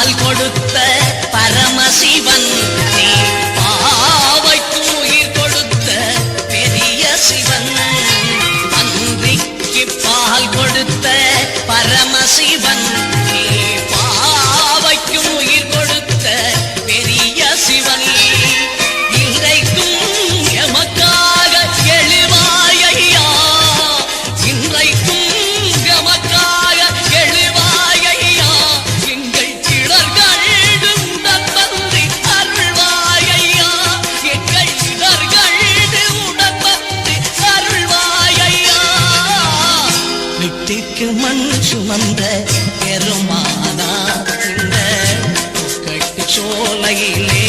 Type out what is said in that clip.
பால் கொடுத்த பரமசிவன் நீ பாவைக்கு உயிர் கொடுத்த பெரிய சிவன் அன்றிக்கு பால் கொடுத்த பரமசிவன் நீ பாவைக்கு உயிர் கொடுத்த பெரிய சிவன் இன்றைக்கும் எமக்காக எழுவாயையா இன்றைக்கும் எமக்காக எழுவாயையா எங்கள் இடர்கள் உடன் வந்து அருள்வாயையா எங்கள் இடர்கள் உடன் வந்து அருள்வாயையா வீட்டுக்கு மண் சுமந்த பெருமானா இந்த கட்டு சோலையிலே